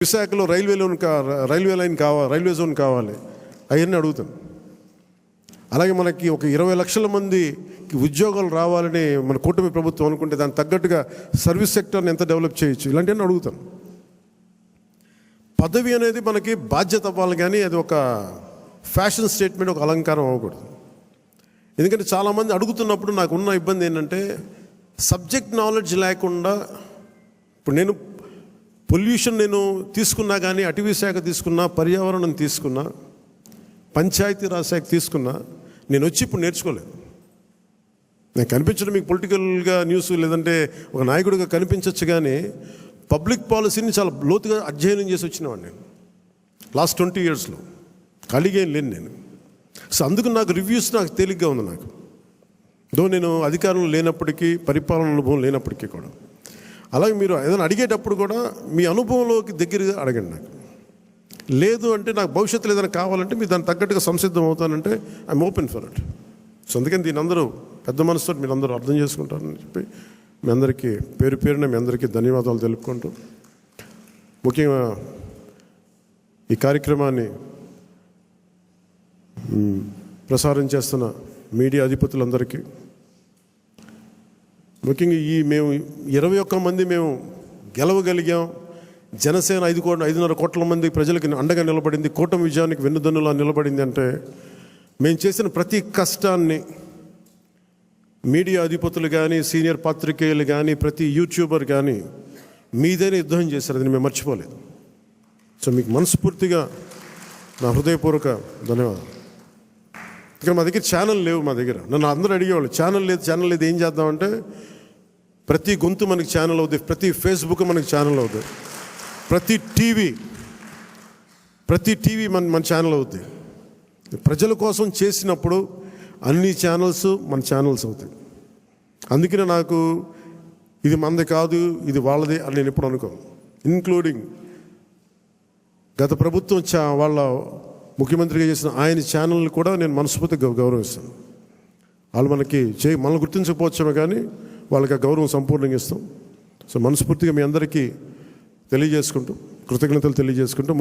విశాఖలో railway zone కావాలి అవన్నీ అడుగుతాను. అలాగే మనకి ఒక 20 లక్షల మందికి ఉద్యోగాలు రావాలని మన కూటమి ప్రభుత్వం అనుకుంటే దానికి తగ్గట్టుగా సర్వీస్ సెక్టర్ని ఎంత డెవలప్ చేయొచ్చు ఇలాంటివన్నీ అడుగుతాను. పదవి అనేది మనకి బాధ్యత అవ్వాలి, కానీ అది ఒక ఫ్యాషన్ స్టేట్మెంట్, ఒక అలంకారం అవ్వకూడదు. ఎందుకంటే చాలామంది అడుగుతున్నప్పుడు నాకు ఉన్న ఇబ్బంది ఏంటంటే సబ్జెక్ట్ నాలెడ్జ్ లేకుండా, ఇప్పుడు నేను పొల్యూషన్ నేను తీసుకున్నా, కానీ అటవీ శాఖ తీసుకున్నా, పర్యావరణం తీసుకున్నా, పంచాయతీరాజ్ శాఖ తీసుకున్నా, నేను వచ్చి ఇప్పుడు నేర్చుకోలేదు. నేను కనిపించడం మీకు పొలిటికల్గా న్యూస్ లేదంటే ఒక నాయకుడిగా కనిపించవచ్చు, కానీ పబ్లిక్ పాలసీని చాలా లోతుగా అధ్యయనం చేసి వచ్చినవాడిని నేను లాస్ట్ 20 yearsలో. ఖాళీగా ఏం లేను నేను. సో అందుకు నాకు రివ్యూస్ నాకు తేలిగ్గా ఉంది. నాకు నేను అధికారంలో లేనప్పటికీ, పరిపాలన అనుభవం లేనప్పటికీ కూడా. అలాగే మీరు ఏదైనా అడిగేటప్పుడు కూడా మీ అనుభవంలోకి దగ్గరగా అడగండి. నాకు లేదు అంటే, నాకు భవిష్యత్తులో ఏదైనా కావాలంటే మీరు దానికి తగ్గట్టుగా సంసిద్ధం అవుతానంటే I'm open for it. So అందుకని దీని అందరూ పెద్ద మనసుతో మీరు అందరూ అర్థం చేసుకుంటారని చెప్పి మీ అందరికీ పేరు పేరున మీ అందరికీ ధన్యవాదాలు తెలుపుకుంటూ, ముఖ్యంగా ఈ కార్యక్రమాన్ని ప్రసారం చేస్తున్న మీడియా అధిపతులందరికీ, ముఖ్యంగా మేము 21 మంది మేము గెలవగలిగాం. జనసేన 5.5 కోట్ల మంది ప్రజలకి అండగా నిలబడింది, కూటమి విజయానికి వెన్నుదన్నులా నిలబడింది. అంటే మేము చేసిన ప్రతి కష్టాన్ని మీడియా అధిపతులు కానీ, సీనియర్ పాత్రికేయులు కానీ, ప్రతి యూట్యూబర్ కానీ మీదైనా యుద్ధం చేశారు. అది మేము మర్చిపోలేదు. సో మీకు మనస్ఫూర్తిగా నా హృదయపూర్వక ధన్యవాదాలు. ఇక్కడ మా దగ్గర ఛానల్ లేవు. మా దగ్గర నన్ను అందరూ అడిగేవాళ్ళు, ఛానల్ లేదు ఏం చేద్దామంటే, ప్రతి గొంతు మనకి ఛానల్ అవుతుంది, ప్రతి ఫేస్బుక్ మనకి ఛానల్ అవుతుంది, ప్రతి టీవీ మన ఛానల్ అవుతుంది. ప్రజల కోసం చేసినప్పుడు అన్ని ఛానల్స్ మన ఛానల్స్ అవుతాయి. అందుకనే నాకు ఇది మనది కాదు, ఇది వాళ్ళది అని నేను ఎప్పుడు అనుకోను. ఇన్క్లూడింగ్ గత ప్రభుత్వం వాళ్ళ ముఖ్యమంత్రిగా చేసిన ఆయన ఛానల్ కూడా నేను మనస్ఫూర్తిగా గౌరవిస్తాను. వాళ్ళు మనల్ని గుర్తించకపోవచ్చేమో, కానీ వాళ్ళకి ఆ గౌరవం సంపూర్ణంగా ఇస్తాం. సో మనస్ఫూర్తిగా మీ అందరికీ కృతజ్ఞతలు తెలియజేసుకుంటూ